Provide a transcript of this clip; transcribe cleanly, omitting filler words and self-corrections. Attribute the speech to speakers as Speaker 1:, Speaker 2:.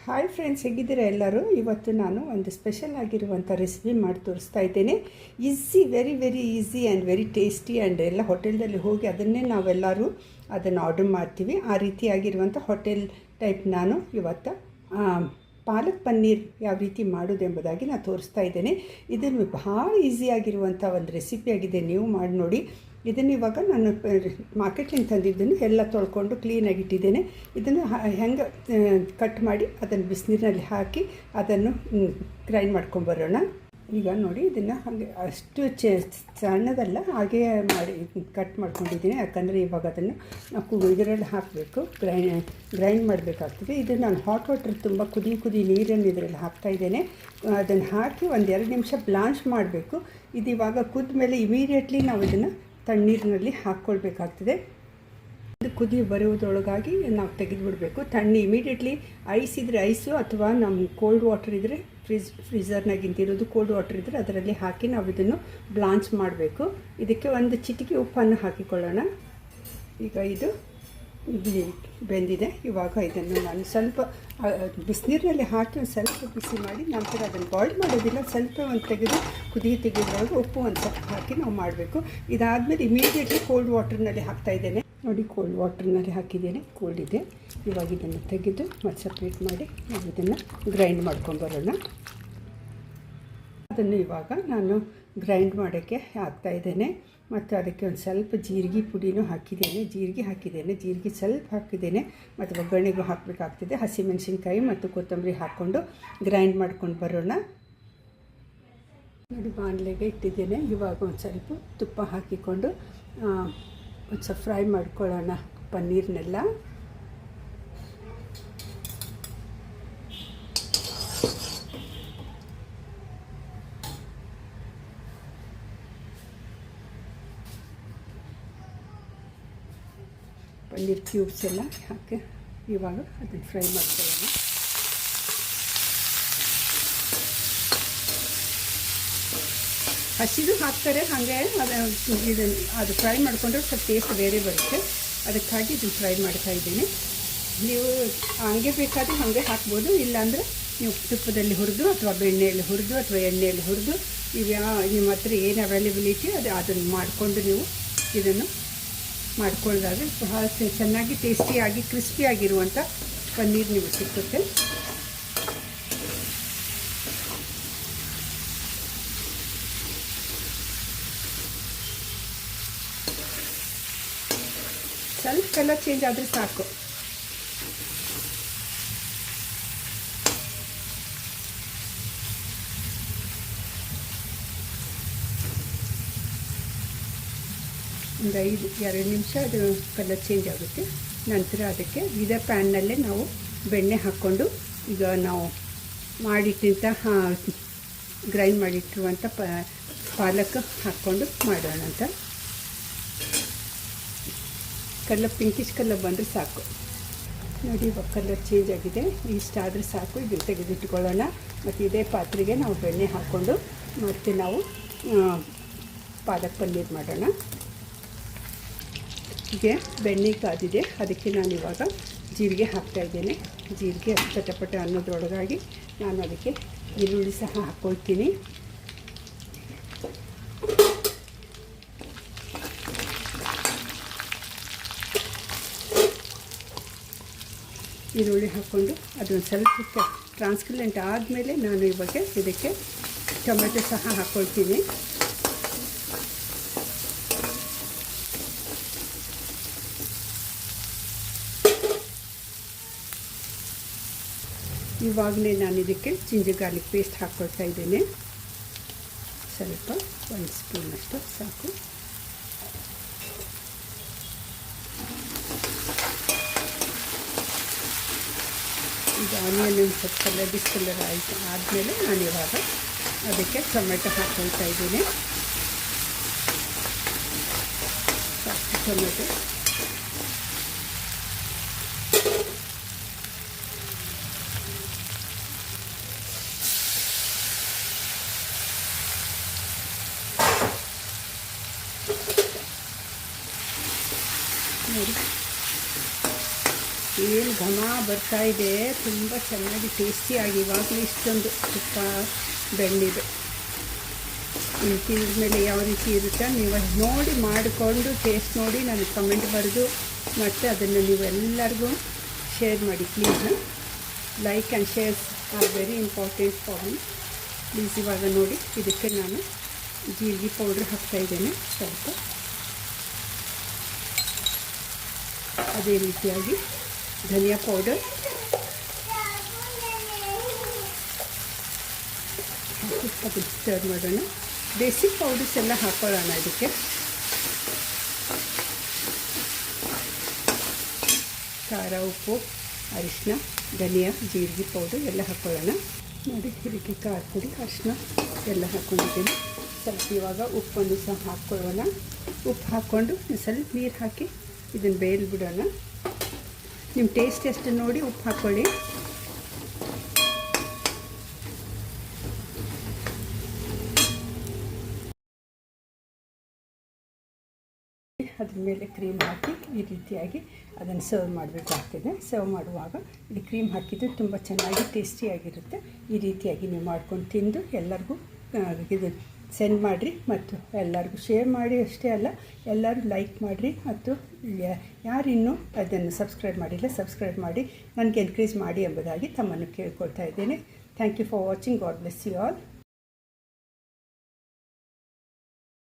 Speaker 1: Hi friends, ಹೇಗಿದ್ದೀರಾ ಎಲ್ಲರೂ? ಇವತ್ತು ನಾನು ಒಂದು ಸ್ಪೆಷಲ್ ಆಗಿರುವಂಥ ರೆಸಿಪಿ ಮಾಡಿ ತೋರಿಸ್ತಾ ಇದ್ದೇನೆ. Easy, very very easy and very tasty. And ಎಲ್ಲ ಹೋಟೆಲ್ದಲ್ಲಿ ಹೋಗಿ ಅದನ್ನೇ ನಾವೆಲ್ಲರೂ ಅದನ್ನು ಆರ್ಡರ್ ಮಾಡ್ತೀವಿ. ಆ ರೀತಿಯಾಗಿರುವಂಥ ಹೋಟೆಲ್ ಟೈಪ್ ನಾನು ಇವತ್ತು ಪಾಲಕ್ ಪನ್ನೀರ್ ಯಾವ ರೀತಿ ಮಾಡೋದು ಎಂಬುದಾಗಿ ನಾನು ತೋರಿಸ್ತಾ ಇದ್ದೇನೆ. ಇದನ್ನು ಭಾಳ ಈಸಿಯಾಗಿರುವಂಥ ಒಂದು ರೆಸಿಪಿಯಾಗಿದೆ. ನೀವು ಮಾಡಿ ನೋಡಿ. ಇದನ್ನು ಇವಾಗ ನಾನು ಮಾರ್ಕೆಟ್ಲಿಂದ ತಂದಿದ್ದನ್ನು ಎಲ್ಲ ತೊಳ್ಕೊಂಡು ಕ್ಲೀನಾಗಿ ಇಟ್ಟಿದ್ದೇನೆ. ಇದನ್ನು ಹೆಂಗೆ ಕಟ್ ಮಾಡಿ ಅದನ್ನು ಬಿಸಿನೀರಿನಲ್ಲಿ ಹಾಕಿ ಅದನ್ನು ಗ್ರೈಂಡ್ ಮಾಡ್ಕೊಂಬರೋಣ. ಈಗ ನೋಡಿ, ಇದನ್ನು ಹಾಗೆ ಅಷ್ಟು ಸಣ್ಣದಲ್ಲ, ಹಾಗೇ ಮಾಡಿ ಕಟ್ ಮಾಡ್ಕೊಂಡಿದ್ದೀನಿ. ಯಾಕಂದರೆ ಇವಾಗ ಅದನ್ನು ನಾವು ಇದರಲ್ಲಿ ಹಾಕಬೇಕು, ಗ್ರೈಂಡ್ ಮಾಡಬೇಕಾಗ್ತದೆ. ಇದು ನಾನು ಹಾಟ್ ವಾಟರ್ ತುಂಬ ಕುದಿ ನೀರನ್ನು ಇದರಲ್ಲಿ ಹಾಕ್ತಾಯಿದ್ದೇನೆ. ಅದನ್ನು ಹಾಕಿ ಒಂದು 2 ನಿಮಿಷ ಬ್ಲಾಂಚ್ ಮಾಡಬೇಕು. ಇದು ಇವಾಗ ಕುದ್ದ ಮೇಲೆ ಇಮಿಡಿಯೇಟ್ಲಿ ನಾವು ಇದನ್ನು ತಣ್ಣೀರಿನಲ್ಲಿ ಹಾಕ್ಕೊಳ್ಬೇಕಾಗ್ತದೆ. ಇದು ಕುದಿ ಬರುವುದರೊಳಗಾಗಿ ನಾವು ತೆಗೆದುಬಿಡಬೇಕು. ಇಮಿಡಿಯೇಟ್ಲಿ ಐಸ್ ಇದ್ದರೆ ಐಸು, ಅಥವಾ ನಮ್ಮ ಕೋಲ್ಡ್ ವಾಟರ್ ಇದ್ದರೆ ಫ್ರೀಝರ್ನಾಗಿಂತಿರೋದು ಕೋಲ್ಡ್ ವಾಟರ್ ಇದ್ದರೆ ಅದರಲ್ಲಿ ಹಾಕಿ ನಾವು ಇದನ್ನು ಬ್ಲಾಂಚ್ ಮಾಡಬೇಕು. ಇದಕ್ಕೆ ಒಂದು ಚಿಟಿಕೆ ಉಪ್ಪನ್ನು ಹಾಕಿಕೊಳ್ಳೋಣ. ಈಗ ಇದು ಬೆಂದಿದೆ. ಇವಾಗ ಇದನ್ನು ನಾನು ಸ್ವಲ್ಪ ಬಿಸಿನೀರಿನಲ್ಲಿ ಹಾಕಿ ಒಂದು ಸ್ವಲ್ಪ ಬಿಸಿ ಮಾಡಿ ನಂತರ ಅದನ್ನು ಬಾಯ್ಲ್ ಮಾಡೋದಿಲ್ಲ, ಸ್ವಲ್ಪ ಒಂದು ತೆಗೆದ್ರೊಳಗೆ ಉಪ್ಪು ಒಂದು ಸ್ವಲ್ಪ ಹಾಕಿ ನಾವು ಮಾಡಬೇಕು. ಇದಾದಮೇಲೆ ಇಮಿಡಿಯೇಟ್ಲಿ ಕೋಲ್ಡ್ ವಾಟರ್ನಲ್ಲಿ ಹಾಕ್ತಾಯಿದ್ದೇನೆ. ನೋಡಿ, ಕೋಲ್ಡ್ ವಾಟರ್ನಲ್ಲಿ ಹಾಕಿದ್ದೇನೆ, ಕೋಲ್ಡ್ ಇದೆ. ಇವಾಗ ಇದನ್ನು ತೆಗೆದು ಮತ್ತು ಸಪ್ರೇಟ್ ಮಾಡಿ ನಾವು ಇದನ್ನು ಗ್ರೈಂಡ್ ಮಾಡ್ಕೊಂಬರೋಣ. ಅದನ್ನು ಇವಾಗ ನಾನು ಗ್ರೈಂಡ್ ಮಾಡೋಕ್ಕೆ ಹಾಕ್ತಾಯಿದ್ದೇನೆ. ಮತ್ತು ಅದಕ್ಕೆ ಒಂದು ಸ್ವಲ್ಪ ಜೀರಿಗೆ ಪುಡಿನೂ ಹಾಕಿದ್ದೇನೆ. ಜೀರಿಗೆ ಸ್ವಲ್ಪ ಹಾಕಿದ್ದೇನೆ. ಮತ್ತು ಒಗ್ಗರಣೆಗೂ ಹಾಕಬೇಕಾಗ್ತದೆ. ಹಸಿಮೆಣಸಿನ್ಕಾಯಿ ಮತ್ತು ಕೊತ್ತಂಬರಿ ಹಾಕ್ಕೊಂಡು ಗ್ರೈಂಡ್ ಮಾಡ್ಕೊಂಡು ಬರೋಣ. ನೋಡಿ, ಬಾಣಲೆಗೆ ಇಟ್ಟಿದ್ದೇನೆ. ಇವಾಗ ಒಂದು ಸ್ವಲ್ಪ ತುಪ್ಪ ಹಾಕಿಕೊಂಡು ಒಂದು ಸ್ವಲ್ಪ ಫ್ರೈ ಮಾಡ್ಕೊಳ್ಳೋಣ ಪನ್ನೀರ್ನೆಲ್ಲ. ಪನ್ನೀರ್ ಕ್ಯೂಬ್ಸ್ ಎಲ್ಲ ಹಾಕಿ ಇವಾಗ ಅದನ್ನು ಫ್ರೈ ಮಾಡ್ಕೊಳ್ಳೋಣ. ಹಸಿದು ಹಾಕ್ತಾರೆ, ಹಾಗೆ ಅದು ಫ್ರೈ ಮಾಡಿಕೊಂಡ್ರೆ ಸ್ವಲ್ಪ ಟೇಸ್ಟ್ ಬೇರೆ ಬರುತ್ತೆ. ಅದಕ್ಕಾಗಿ ಇದನ್ನು ಫ್ರೈ ಮಾಡ್ತಾಯಿದ್ದೀನಿ. ನೀವು ಹಂಗೆ ಬೇಕಾದರೆ ಹಾಗೆ ಹಾಕ್ಬೋದು. ಇಲ್ಲಾಂದರೆ ನೀವು ತುಪ್ಪದಲ್ಲಿ ಹುರಿದು ಅಥವಾ ಬೆಣ್ಣೆಯಲ್ಲಿ ಹುರಿದು ಅಥವಾ ಎಣ್ಣೆಯಲ್ಲಿ ಹುರಿದು ನಿಮ್ಮ ಹತ್ರ ಏನು ಅವೈಲೇಬಿಲಿಟಿ ಅದನ್ನು ಮಾಡಿಕೊಂಡು ನೀವು ಇದನ್ನು ಮಾಡ್ಕೊಳ್ಳೋದಾದರೆ ಬಹಳ ಚೆನ್ನಾಗಿ ಟೇಸ್ಟಿಯಾಗಿ ಕ್ರಿಸ್ಪಿಯಾಗಿರುವಂಥ ಪನ್ನೀರ್ ನೀವು ಸಿಕ್ಕುತ್ತೆ. ಸ್ವಲ್ಪ ಕಲರ್ ಚೇಂಜ್ ಆದರೆ ಸಾಕು. ಒಂದು 2 ನಿಮಿಷ ಅದು ಕಲರ್ ಚೇಂಜ್ ಆಗುತ್ತೆ. ನಂತರ ಅದಕ್ಕೆ ಇದೇ ಪ್ಯಾನ್ನಲ್ಲೇ ನಾವು ಬೆಣ್ಣೆ ಹಾಕ್ಕೊಂಡು ಈಗ ನಾವು ಗ್ರೈಂಡ್ ಮಾಡಿಟ್ಟಿರುವಂಥ ಪಾಲಕ್ ಹಾಕ್ಕೊಂಡು ಮಾಡೋಣ ಅಂತ. ಪಿಂಕಿಶ್ ಕಲರ್ ಬಂದರೆ ಸಾಕು. ನೋಡಿ, ಇವಾಗ ಕಲರ್ ಚೇಂಜ್ ಆಗಿದೆ. ಇಷ್ಟಾದರೆ ಸಾಕು. ಇದನ್ನು ತೆಗೆದಿಟ್ಕೊಳ್ಳೋಣ. ಮತ್ತು ಇದೇ ಪಾತ್ರೆಗೆ ನಾವು ಬೆಣ್ಣೆ ಹಾಕ್ಕೊಂಡು ಮತ್ತು ನಾವು ಪಾಲಕ್ ಪನ್ನೀರ್ ಮಾಡೋಣ. ಹೀಗೆ ಬೆಣ್ಣೆ ಕಾದಿದೆ, ಅದಕ್ಕೆ ನಾನು ಇವಾಗ ಜೀರಿಗೆ ಹಾಕ್ತಾಯಿದ್ದೇನೆ. ಜೀರಿಗೆ ಚಟಪಟ ಅನ್ನೋದ್ರೊಳಗಾಗಿ ನಾನು ಅದಕ್ಕೆ ಈರುಳ್ಳಿ ಸಹ ಹಾಕ್ಕೊಳ್ತೀನಿ. ಈರುಳ್ಳಿ ಹಾಕ್ಕೊಂಡು ಅದೊಂದು ಸ್ವಲ್ಪ ಟ್ರಾನ್ಸ್ಪರೆಂಟ್ ಆದಮೇಲೆ ನಾನು ಇವಾಗ ಇದಕ್ಕೆ ಟೊಮೆಟೊ ಸಹ ಹಾಕ್ಕೊಳ್ತೀನಿ. ಇವಾಗಲೇ ನಾನು ಇದಕ್ಕೆ ಜಿಂಜರ್ ಗಾರ್ಲಿಕ್ ಪೇಸ್ಟ್ ಹಾಕ್ಕೊಳ್ತಾ ಇದ್ದೇನೆ. ಸ್ವಲ್ಪ 1 ಸ್ಪೂನಷ್ಟು ಸಾಕು. ಈಗ ಆನಿಯನ್ ಸ್ವಲ್ಪ ಕಲರ್ ಆದಮೇಲೆ ನಾನು ಇವಾಗ ಅದಕ್ಕೆ ಟೊಮೆಟೊ ಹಾಕ್ಕೊಳ್ತಾ ಇದ್ದೀನಿ. ಟೊಮೆಟೊ ನೋಡಿ, ಏನು ಘಮ ಬರ್ತಾ ಇದೆ, ತುಂಬ ಚೆನ್ನಾಗಿ ಟೇಸ್ಟಿಯಾಗಿ. ಇವಾಗಲೂ ಇಷ್ಟೊಂದು ತುಪ್ಪ ಬೆಳ್ಳಿದೆ. ಇನ್ನು ತಿಂದ ಮೇಲೆ ಯಾವ ರೀತಿ ಇರುತ್ತೆ ನೀವು ನೋಡಿ ಮಾಡಿಕೊಂಡು ಟೇಸ್ಟ್ ನೋಡಿ ನನಗೆ ಕಮೆಂಟ್ ಬರೆದು ಮತ್ತು ಅದನ್ನು ನೀವು ಎಲ್ಲರಿಗೂ ಶೇರ್ ಮಾಡಿ please. Like and shares are very important for me please. ಇವಾಗ ನೋಡಿ ಇದಕ್ಕೆ ನಾನು ಜೀರಿಗೆ ಪೌಡ್ರ್ ಹಾಕ್ತಾಯಿದ್ದೇನೆ ಸ್ವಲ್ಪ. ಅದೇ ರೀತಿಯಾಗಿ ಧನಿಯಾ ಪೌಡರ್ ಹಾಕಿ ಅದು ಸ್ಟರ್ ಮಾಡೋಣ. ಬೇಸಿಕ್ ಪೌಡರ್ಸ್ ಎಲ್ಲ ಹಾಕೊಳ್ಳೋಣ ಇದಕ್ಕೆ. ಖಾರ, ಉಪ್ಪು, ಅರಿಶಿನ, ಧನಿಯಾ, ಜೀರಿಗೆ ಪೌಡರ್ ಎಲ್ಲ ಹಾಕ್ಕೊಳ್ಳೋಣ. ನೋಡಿ ಇದಕ್ಕೆ ಖಾರ ಪುಡಿ, ಅರಿಶಿನ ಎಲ್ಲ ಹಾಕ್ಕೊಂಡಿದ್ದೀನಿ. ಸ್ವಲ್ಪ ಇವಾಗ ಉಪ್ಪನ್ನು ಸಹ ಹಾಕ್ಕೊಳ್ಳೋಣ. ಉಪ್ಪು ಹಾಕ್ಕೊಂಡು ಸ್ವಲ್ಪ ನೀರು ಹಾಕಿ ಇದನ್ನು ಬೇಯ್ದು ಬಿಡೋಣ. ನಿಮ್ಮ ಟೇಸ್ಟ್ ಎಷ್ಟು ನೋಡಿ ಉಪ್ಪು ಹಾಕ್ಕೊಳ್ಳಿ. ಅದ್ರ ಮೇಲೆ ಕ್ರೀಮ್ ಹಾಕಿ ಈ ರೀತಿಯಾಗಿ ಅದನ್ನು ಸರ್ವ್ ಮಾಡಬೇಕಾಗ್ತದೆ. ಸರ್ವ್ ಮಾಡುವಾಗ ಇದು ಕ್ರೀಮ್ ಹಾಕಿದ್ದು ತುಂಬ ಚೆನ್ನಾಗಿ ಟೇಸ್ಟಿಯಾಗಿರುತ್ತೆ. ಈ ರೀತಿಯಾಗಿ ನೀವು ಮಾಡ್ಕೊಂಡು ತಿಂದು ಎಲ್ಲರಿಗೂ ಇದು ಸೆಂಡ್ ಮಾಡಿರಿ ಮತ್ತು ಎಲ್ಲರಿಗೂ ಶೇರ್ ಮಾಡಿ. ಅಷ್ಟೇ ಅಲ್ಲ, ಎಲ್ಲರೂ ಲೈಕ್ ಮಾಡಿರಿ ಮತ್ತು ಯಾರಿನ್ನೂ ಅದನ್ನು ಸಬ್ಸ್ಕ್ರೈಬ್ ಮಾಡಿಲ್ಲ ಸಬ್ಸ್ಕ್ರೈಬ್ ಮಾಡಿ ನನಗೆ ಎನ್ಕರೇಜ್ ಮಾಡಿ ಎಂಬುದಾಗಿ ತಮ್ಮನ್ನು ಕೇಳ್ಕೊಳ್ತಾ ಇದ್ದೇನೆ. Thank you for watching. God bless you all.